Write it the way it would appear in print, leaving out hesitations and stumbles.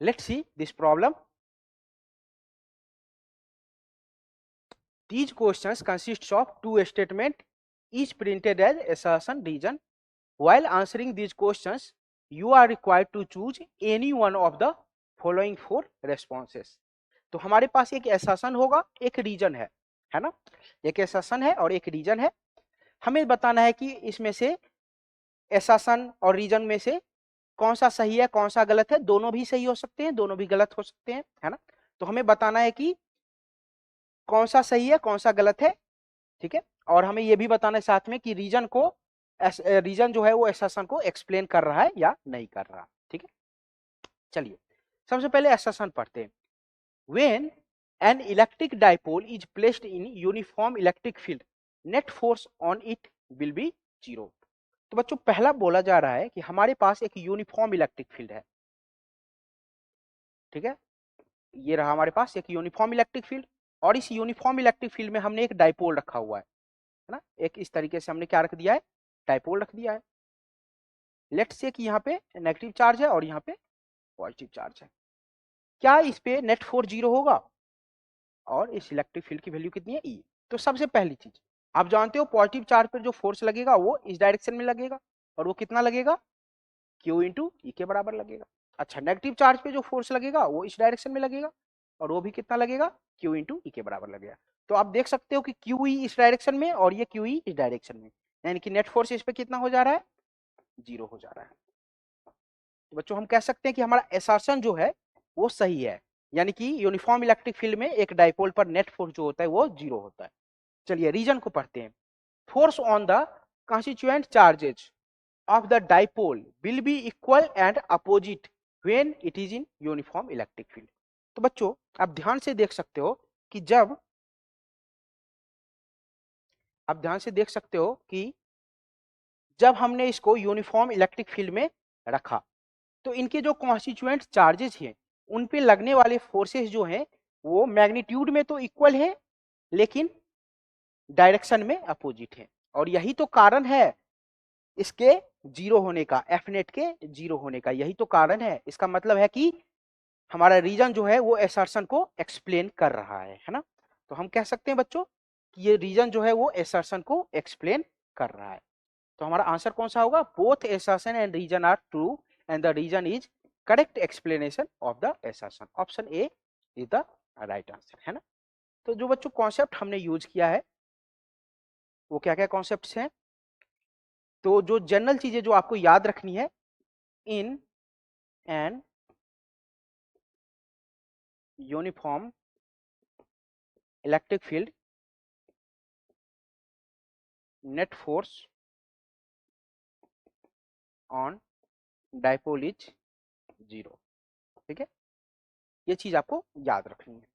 Let's see this problem. These questions consists of two statements, each printed as assertion region. While answering these questions, you are required to choose any one of the following four responses. तो हमारे पास एक assertion होगा, एक region है ना, एक assertion है और एक region है. हमें बताना है कि इसमें से assertion और region में से कौन सा सही है कौन सा गलत है. दोनों भी सही हो सकते हैं, दोनों भी गलत हो सकते हैं, है ना. तो हमें बताना है कि कौन सा सही है कौन सा गलत है, ठीक है. और हमें यह भी बताना है साथ में कि रीजन जो है वो assertion को एक्सप्लेन कर रहा है या नहीं कर रहा. ठीक है, चलिए सबसे पहले assertion पढ़ते हैं. When an electric dipole is placed in uniform electric field, net force on it will be 0. तो बच्चों पहला बोला जा रहा है कि हमारे पास एक यूनिफॉर्म इलेक्ट्रिक फील्ड है. ठीक है, ये रहा हमारे पास एक यूनिफॉर्म इलेक्ट्रिक फील्ड और इस यूनिफॉर्म इलेक्ट्रिक फील्ड में हमने एक डाइपोल रखा हुआ है ना. एक इस तरीके से हमने क्या रख दिया है, डाइपोल रख दिया है. लेट्स से कि यहाँ पे नेगेटिव चार्ज है और यहाँ पे पॉजिटिव चार्ज है. क्या इस पे नेट फोर्स 0 होगा और इस इलेक्ट्रिक फील्ड की वैल्यू कितनी है E. तो सबसे पहली चीज आप जानते हो पॉजिटिव चार्ज पर जो फोर्स लगेगा वो इस डायरेक्शन में लगेगा और वो कितना लगेगा, Q इंटू E के बराबर लगेगा. अच्छा, नेगेटिव चार्ज पे जो फोर्स लगेगा वो इस डायरेक्शन में लगेगा और वो भी कितना लगेगा, Q इंटू E के बराबर लगेगा. तो आप देख सकते हो कि QE इस डायरेक्शन में और ये QE इस डायरेक्शन में, यानी कि नेट फोर्स इस पे कितना हो जा रहा है, 0 हो जा रहा है. तो बच्चों हम कह सकते हैं कि हमारा assertion जो है वो सही है, यानी कि यूनिफॉर्म इलेक्ट्रिक फील्ड में एक डाइपोल पर नेट फोर्स जो होता है वो 0 होता है. चलिए रीजन को पढ़ते हैं. Force on the constituent charges of the dipole will be equal and opposite when it is in uniform electric field. तो बच्चों आप ध्यान से देख सकते हो कि जब हमने इसको यूनिफॉर्म इलेक्ट्रिक फील्ड में रखा तो इनके जो कॉन्स्टिट्यूएंट चार्जेस हैं उन पे लगने वाले फोर्सेस जो हैं वो मैग्नीट्यूड में तो इक्वल है लेकिन डायरेक्शन में अपोजिट है. और यही तो कारण है इसके 0 होने का, एफ नेट के 0 होने का, यही तो कारण है. इसका मतलब है कि हमारा रीजन जो है वो assertion को एक्सप्लेन कर रहा है ना. तो हम कह सकते हैं बच्चों कि ये रीजन जो है वो assertion को एक्सप्लेन कर रहा है. तो हमारा आंसर कौन सा होगा, both assertion and reason are true and the reason is correct explanation of the assertion. Option A is the right answer, है ना. तो जो बच्चों कॉन्सेप्ट हमने यूज किया है वो क्या क्या कॉन्सेप्ट्स हैं. तो जो जनरल चीजें जो आपको याद रखनी है, in an uniform electric field net force on dipole is 0. ठीक है, ये चीज आपको याद रखनी है.